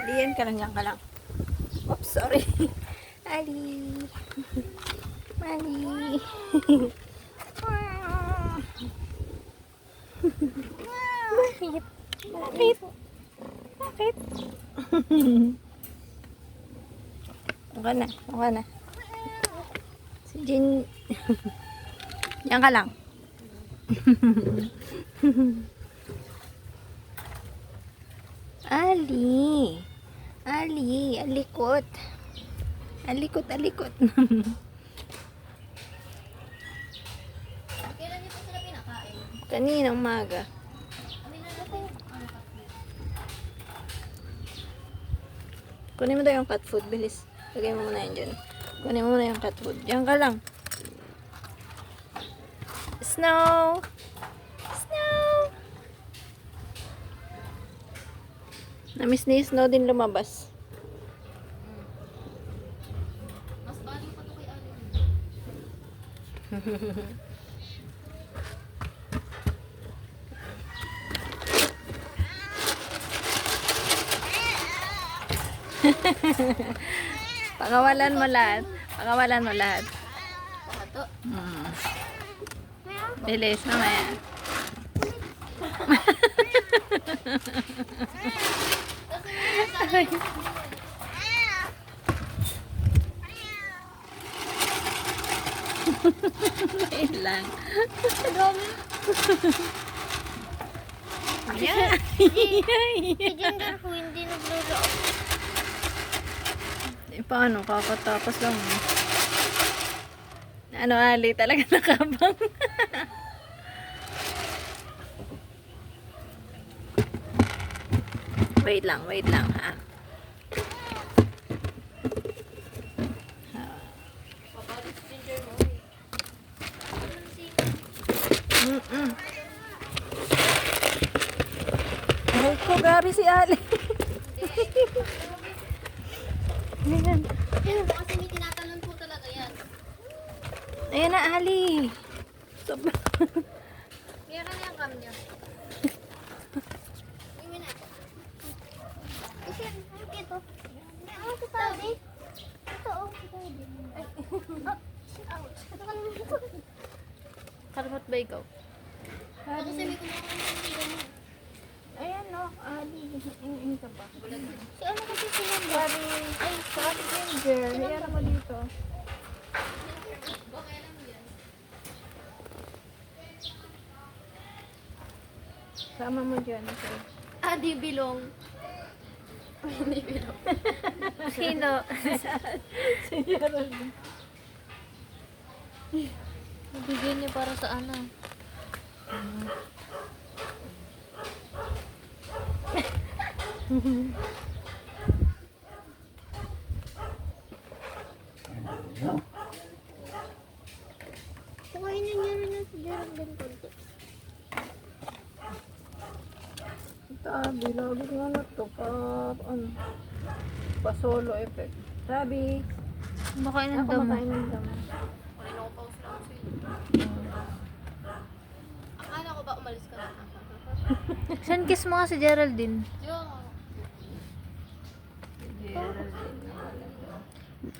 Alian ka lang, yan ka lang. Oops, sorry. Ali. Ali. Bakit? Bakit? Bakit? Okay na, okay na. Si Jin. Yan ka lang. Ali. Ali, alikot. Alikot, alikot. Kailan niyo po sila pinakain? Kanina umaga. Amin na natin. Kunin mo daw yung cat food, bilis. Lagay mo muna yan dyan. Kunin mo muna yung cat food. Diyan ka lang. Snow! Snow! Namiss ni Snow din lumabas. Mas baliw pa to kay Alin. Pakawalan mo lahat. Pakawalan mo lahat. Baka to. Bilis, mamaya. Wait lang. Ayan. Si Ginger po hindi naglaro. Eh, paano? Kakatapos lang. Ano, Ali? Talaga nakabang. Wait lang, ha? Papalit si Ginger mo. Ay ko, grabe si Ali. Ayan. Yan po kasi may tinatalon po talaga yan. Ayan na, Ali. Sobra. Meron na yung cam niya. Imin na. Kasi, ano ito? Ano ito tabi? Ito, oh. Kalimot ba ikaw? Kasi may kumakain ng ganyan. Ayan, no. Ali. Ingin ka ba? Si ano kasi sila? Sabi, ay, sabi Ginger. Hayara mo dito. Sama mo dyan. Okay. Di bilong. Hindi bilong. Sino? Si Gerald. Nabigyan niya para sa ano? Kukainin niya rin na si Gerald din konti. Sabi, lagi nga na to. Ano? Pa-solo effect. Sabi, Baka ako makain ng damo. Akala ko ba umalis ka na? Saan kiss mo nga si Geraldine?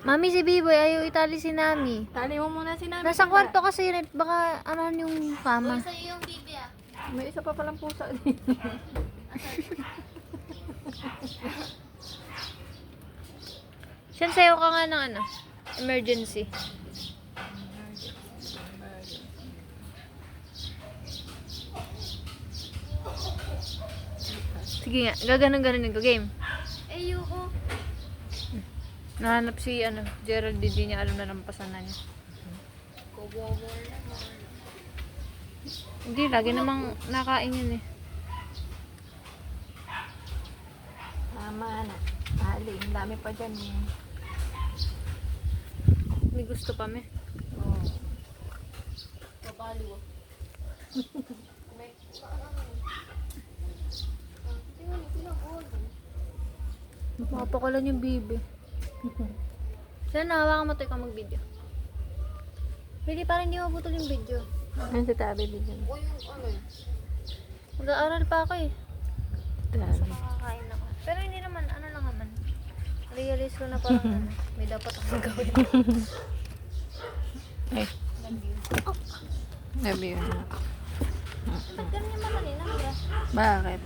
Mami, si Biboy, ayaw itali si Nami. Tali mo muna si Nami. Nasa kwarto kasi yun, baka ano yung kama. Sa'yo yung bibi ah. May isa pa palang pusa din. Siyan, sayo ka nga ng ano, emergency. Sige nga, gaganon-ganon yung game. Ayoko. Nahanap si ano, Gerald, hindi niya alam na lampasan na niya. Kubobor naman. Hindi, lagi namang nakain yun eh. Tama na. Ali, ang dami pa dyan eh. May gusto pa me. Oh. Babaliw ah. May tingnan mo silang organ. Mapakalan yung bibi. Sana hawakan mo tayo ka mag-video. Pwede parang hindi mabutol yung video. Ano sa tabi dyan? O yung ano yun. Mag-aaral pa ako eh. Dami. Makakain ako. Pero hindi naman, ano lang naman. Na-realize ko na parang ano, may dapat akong gawin. Ay, love you. Ba't ganun yung mata nila? Bakit?